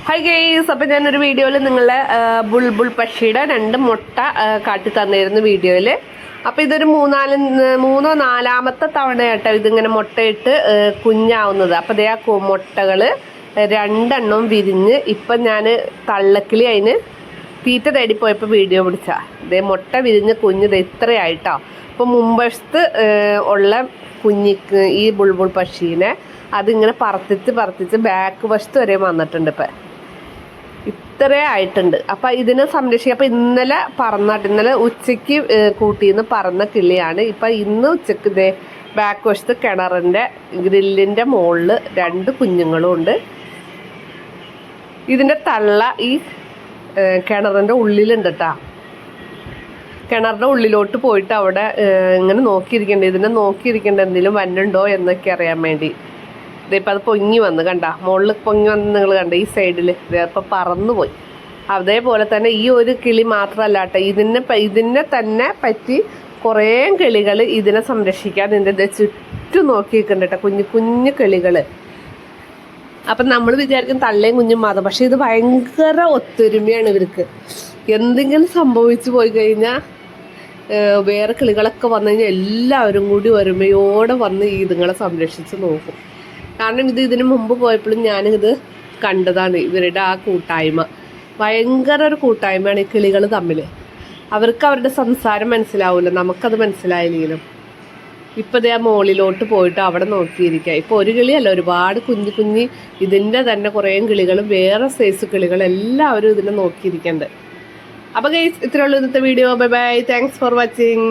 Hi guys, അപ്പം ഞാനൊരു വീഡിയോയിൽ നിങ്ങളെ ബുൾബുൾ പക്ഷിയുടെ 2 മുട്ട കാട്ടി തന്നിരുന്നു വീഡിയോയിൽ. അപ്പോൾ ഇതൊരു മൂന്നോ നാലാമത്തെ തവണയായിട്ടോ ഇതിങ്ങനെ മുട്ടയിട്ട് കുഞ്ഞാവുന്നത്. അപ്പോൾ അതേ ആ മുട്ടകൾ 2 എണ്ണവും വിരിഞ്ഞ് ഇപ്പം ഞാൻ തള്ളക്കിളി അതിന് തീറ്റ തേടിപ്പോയപ്പോൾ വീഡിയോ പിടിച്ചാൽ ഇതേ മുട്ട വിരിഞ്ഞ് കുഞ്ഞ് ഇത്രയായിട്ടോ. അപ്പോൾ മുമ്പശത്ത് ഉള്ള കുഞ്ഞിക്ക് ഈ ബുൾബുൾ പക്ഷീനെ അതിങ്ങനെ പറത്തിച്ച് ബാക്ക് വശത്ത് വരെ വന്നിട്ടുണ്ട്. ഇപ്പം ഇത്രേ ആയിട്ടുണ്ട്. അപ്പം ഇതിനെ സംരക്ഷിക്കുക. അപ്പം ഇന്നലെ ഉച്ചയ്ക്ക് കൂട്ടിന്ന് പറന്ന കിളിയാണ്. ഇപ്പം ഇന്ന് ഉച്ചക്ക് ഇതേ ബാക്ക് വശത്ത് കിണറിൻ്റെ ഗ്രില്ലിൻ്റെ മുകളിൽ 2 കുഞ്ഞുങ്ങളും ഉണ്ട്. ഇതിൻ്റെ തള്ള ഈ കിണറിൻ്റെ ഉള്ളിലുണ്ട് കേട്ടോ. കിണറിൻ്റെ ഉള്ളിലോട്ട് പോയിട്ട് അവിടെ ഇങ്ങനെ നോക്കിയിരിക്കേണ്ടത്, ഇതിനെ നോക്കിയിരിക്കേണ്ട എന്തെങ്കിലും വന്നുണ്ടോ എന്നൊക്കെ അറിയാൻ വേണ്ടി. ഇതിപ്പോൾ അത് പൊങ്ങി വന്ന് കണ്ട, മുകളിൽ പൊങ്ങി വന്ന് നിങ്ങൾ കണ്ട ഈ സൈഡിൽ ഇതിപ്പോൾ പറന്നു പോയി. അതേപോലെ തന്നെ ഈ ഒരു കിളി മാത്രമല്ല കേട്ടോ, ഇതിനെ തന്നെ പറ്റി കുറേ കിളികൾ ഇതിനെ സംരക്ഷിക്കാൻ ഇതിൻ്റെ ചുറ്റും നോക്കി നിൽക്കുന്നുണ്ട് കേട്ടോ, കുഞ്ഞു കിളികൾ. അപ്പം നമ്മൾ വിചാരിക്കും തള്ളയും കുഞ്ഞും മാത്രം, പക്ഷേ ഇത് ഭയങ്കര ഒത്തൊരുമയാണ് ഇവർക്ക്. എന്തെങ്കിലും സംഭവിച്ചു പോയി കഴിഞ്ഞാൽ വേറെ കിളികളൊക്കെ വന്നു കഴിഞ്ഞാൽ എല്ലാവരും കൂടി ഒരുമയോടെ വന്ന് ഇതുങ്ങളെ സംരക്ഷിച്ച് നോക്കും. കാരണം ഇതിനു മുമ്പ് പോയപ്പോഴും ഞാനിത് കണ്ടതാണ്. ഇവരുടെ ആ കൂട്ടായ്മ ഭയങ്കര ഒരു കൂട്ടായ്മയാണ് ഈ കിളികൾ തമ്മിൽ. അവർക്ക് അവരുടെ സംസാരം മനസ്സിലാവില്ല, നമുക്കത് മനസ്സിലായില്ലെങ്കിലും. ഇപ്പം ഇതേ ആ മുകളിലോട്ട് പോയിട്ട് അവിടെ നോക്കിയിരിക്കുക. ഇപ്പോൾ ഒരു കിളിയല്ല, ഒരുപാട് കുഞ്ഞി ഇതിൻ്റെ തന്നെ കുറേ കിളികളും വേറെ സൈസ് കിളികളും എല്ലാവരും ഇതിനെ നോക്കിയിരിക്കുന്നുണ്ട്. അപ്പോൾ ഗൈസ്, ഇത്രയുള്ളൂ ഇന്നത്തെ video. Bye bye, thanks for watching.